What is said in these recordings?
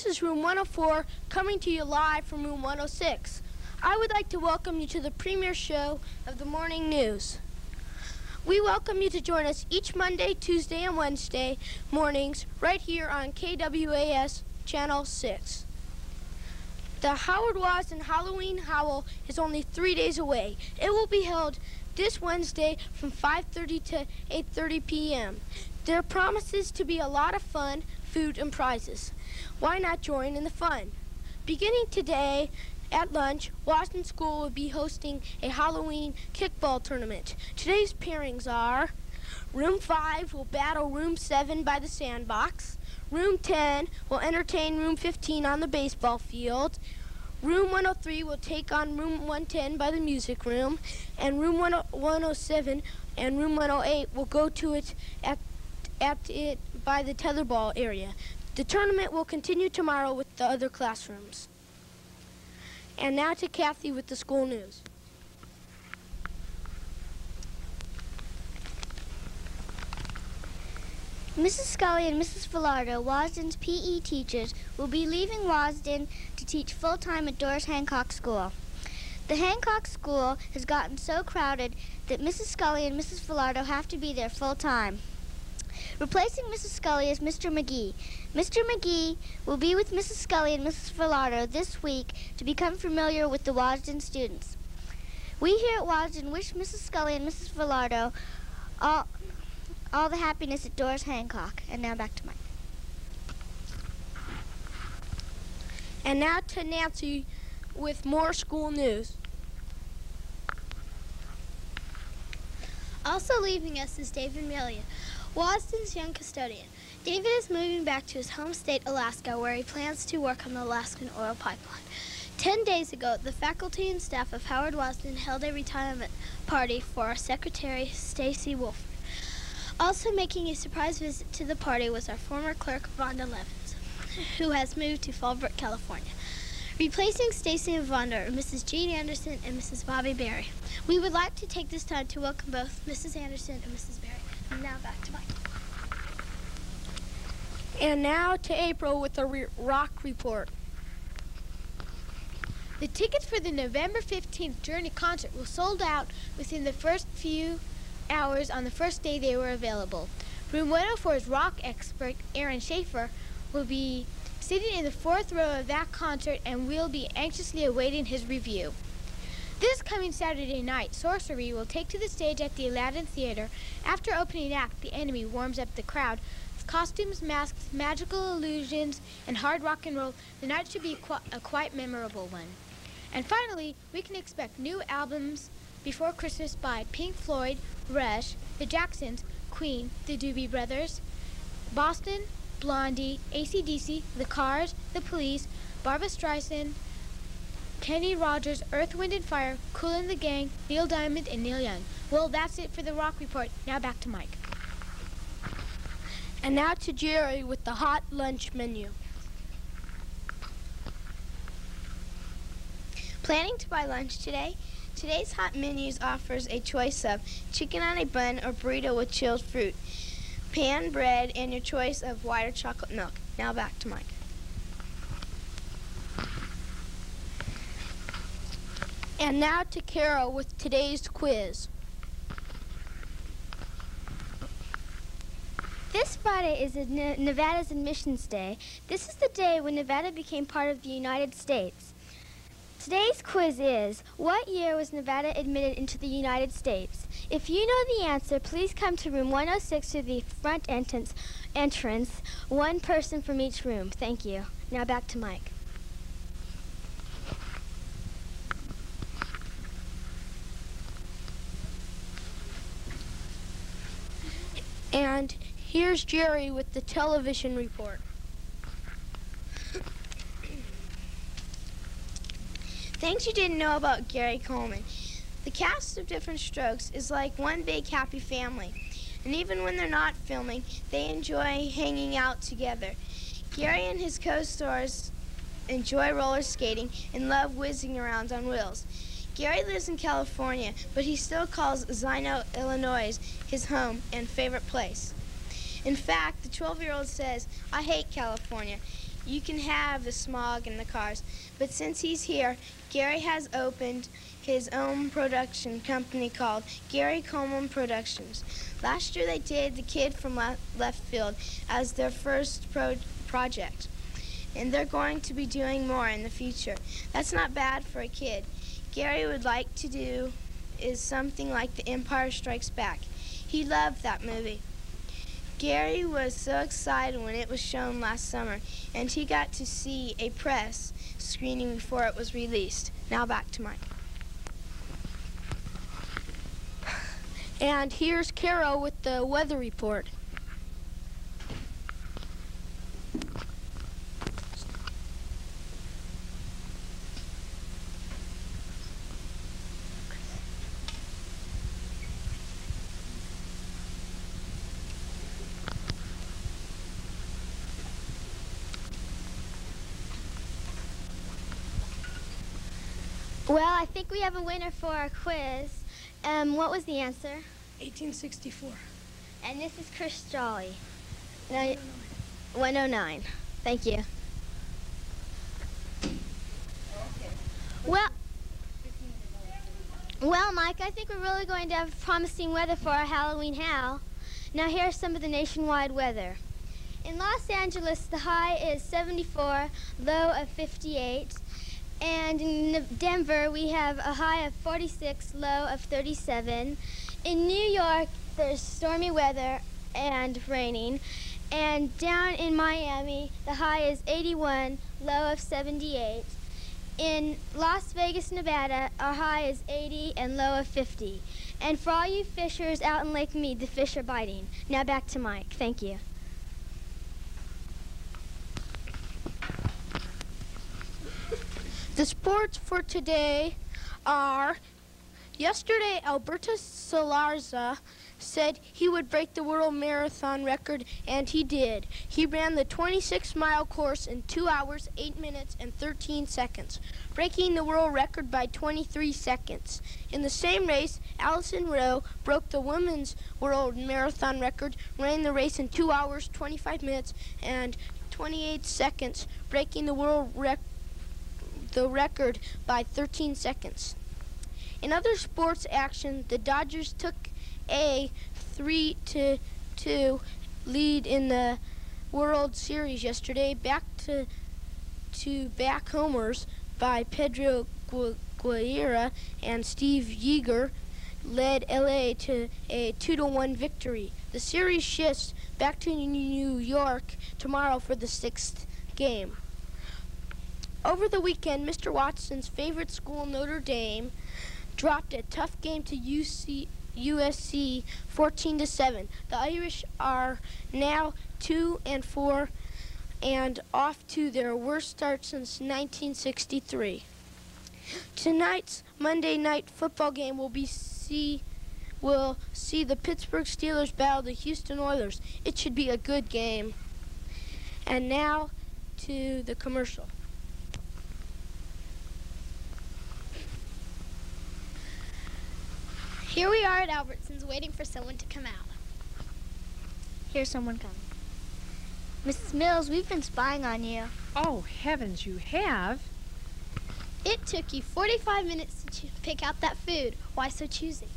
This is Room 104, coming to you live from Room 106. I would like to welcome you to the premiere show of the morning news. We welcome you to join us each Monday, Tuesday, and Wednesday mornings right here on KWAS Channel 6. The Howard Wasden Halloween Howl is only 3 days away. It will be held this Wednesday from 5:30 to 8:30 p.m. There promises to be a lot of fun, food, and prizes. Why not join in the fun? Beginning today at lunch, Wasden School will be hosting a Halloween kickball tournament. Today's pairings are: Room 5 will battle Room 7 by the sandbox. Room 10 will entertain Room 15 on the baseball field. Room 103 will take on Room 110 by the music room. And Room 107 and Room 108 will go to it at it by the tetherball area. The tournament will continue tomorrow with the other classrooms. And now to Kathy with the school news. Mrs. Scully and Mrs. Filardo, Wasden's PE teachers, will be leaving Wasden to teach full-time at Doris Hancock School. The Hancock School has gotten so crowded that Mrs. Scully and Mrs. Filardo have to be there full-time. Replacing Mrs. Scully is Mr. McGee. Mr. McGee will be with Mrs. Scully and Mrs. Filardo this week to become familiar with the Wasden students. We here at Wasden wish Mrs. Scully and Mrs. Filardo all the happiness at Doris Hancock. And now back to Mike. And now to Nancy with more school news. Also leaving us is David Millian, Wasden's young custodian. David is moving back to his home state, Alaska, where he plans to work on the Alaskan oil pipeline. 10 days ago, the faculty and staff of Howard Wasden held a retirement party for our secretary, Stacy Wolford. Also making a surprise visit to the party was our former clerk, Vonda Levins, who has moved to Fallbrook, California. Replacing Stacy and Vonda are Mrs. Jean Anderson and Mrs. Bobby Berry. We would like to take this time to welcome both Mrs. Anderson and Mrs. Berry. And now back to Mike. And now to April with the rock report. The tickets for the November 15th Journey concert were sold out within the first few hours on the first day they were available. Room 104's rock expert, Aaron Schaefer, will be sitting in the fourth row of that concert, and we'll be anxiously awaiting his review. This coming Saturday night, Sorcery will take to the stage at the Aladdin Theater. After opening act, The Enemy warms up the crowd. With costumes, masks, magical illusions, and hard rock and roll, the night should be a quite memorable one. And finally, we can expect new albums before Christmas by Pink Floyd, Rush, The Jacksons, Queen, The Doobie Brothers, Boston, Blondie, AC/DC, The Cars, The Police, Barbra Streisand, Kenny Rogers, Earth, Wind & Fire, Kool and the Gang, Neil Diamond, and Neil Young. Well, that's it for the Rock Report. Now back to Mike. And now to Jerry with the hot lunch menu. Planning to buy lunch today? Today's hot menus offers a choice of chicken on a bun or burrito with chilled fruit, pan bread, and your choice of white or chocolate milk. Now back to Mike. And now to Carol with today's quiz. This Friday is Nevada's Admissions Day. This is the day when Nevada became part of the United States. Today's quiz is, what year was Nevada admitted into the United States? If you know the answer, please come to room 106 to the front entrance. One person from each room. Thank you. Now back to Mike. And here's Jerry with the television report. Things you didn't know about Gary Coleman. The cast of Different Strokes is like one big happy family. And even when they're not filming, they enjoy hanging out together. Gary and his co-stars enjoy roller skating and love whizzing around on wheels. Gary lives in California, but he still calls Zino, Illinois his home and favorite place. In fact, the 12-year-old says, "I hate California." you can have the smog and the cars. But since he's here, Gary has opened his own production company called Gary Coleman Productions. Last year they did The Kid from Left Field as their first project. And they're going to be doing more in the future. That's not bad for a kid. Gary would like to do is something like The Empire Strikes Back. He loved that movie. Gary was so excited when it was shown last summer, and he got to see a press screening before it was released. Now back to Mike. And here's Carol with the weather report. Well, I think we have a winner for our quiz. What was the answer? 1864. And this is Chris Jolly. 109. Thank you. Well, Mike, I think we're really going to have promising weather for our Halloween Howl. Now here's some of the nationwide weather. In Los Angeles, the high is 74, low of 58. And in Denver, we have a high of 46, low of 37. In New York, there's stormy weather and raining. And down in Miami, the high is 81, low of 78. In Las Vegas, Nevada, our high is 80 and low of 50. And for all you fishers out in Lake Mead, the fish are biting. Now back to Mike. Thank you. The sports for today are, yesterday Alberto Salarza said he would break the world marathon record, and he did. He ran the 26-mile course in 2 hours, 8 minutes, and 13 seconds, breaking the world record by 23 seconds. In the same race, Allison Rowe broke the women's world marathon record, running the race in 2 hours, 25 minutes, and 28 seconds, breaking the world record by 13 seconds. In other sports action, the Dodgers took a 3-2 lead in the World Series yesterday, back homers by Pedro Guerra and Steve Yeager led LA to a 2-1 victory. The series shifts back to New York tomorrow for the 6th game. Over the weekend, Mr. Watson's favorite school, Notre Dame, dropped a tough game to USC 14-7. The Irish are now 2-4 and off to their worst start since 1963. Tonight's Monday night football game will see the Pittsburgh Steelers battle the Houston Oilers. It should be a good game. And now to the commercial. Here we are at Albertsons waiting for someone to come out. Here's someone coming. Mrs. Mills, we've been spying on you. Oh, heavens, you have? It took you 45 minutes to pick out that food. Why so choosy?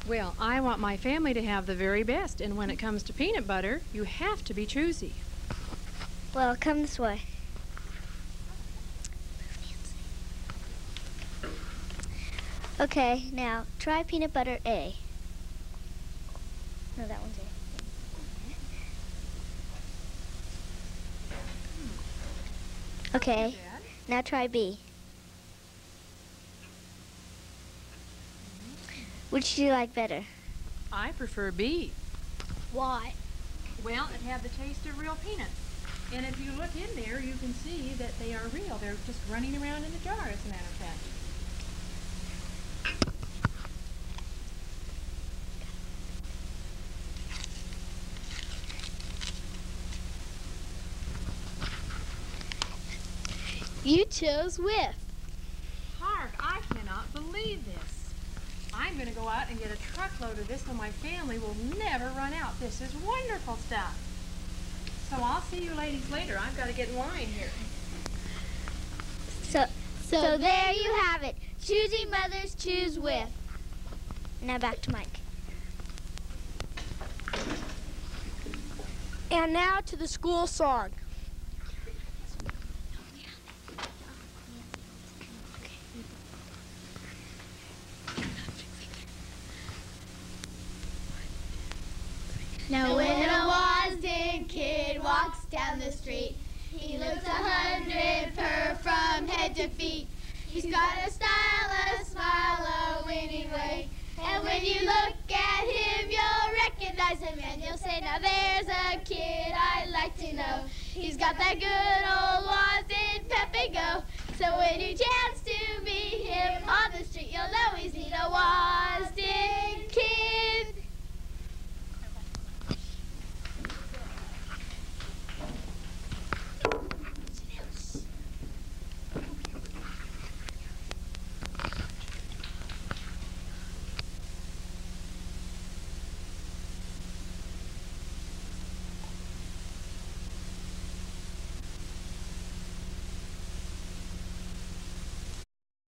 Well, I want my family to have the very best, and when it comes to peanut butter, you have to be choosy. Well, come this way. Okay, now try peanut butter A. No, that one's A. Okay, now try B. Which do you like better? I prefer B. Why? Well, it had the taste of real peanuts. And if you look in there, you can see that they are real. They're just running around in the jar, as a matter of fact. You chose with. Hark, I cannot believe this. I'm going to go out and get a truckload of this so my family will never run out. This is wonderful stuff. So I'll see you ladies later. I've got to get in line here. So there you have it. Choosy mothers choose with. Now back to Mike. And now to the school song. Now when a Wasden kid walks down the street, he looks 100 per from head to feet. He's got a style, a smile, a winning way. And when you look at him, you'll recognize him and you'll say, now there's a kid I'd like to know. He's got that good old Wasden pep and go. So when you chance to meet him on the street, you'll know he's neat. A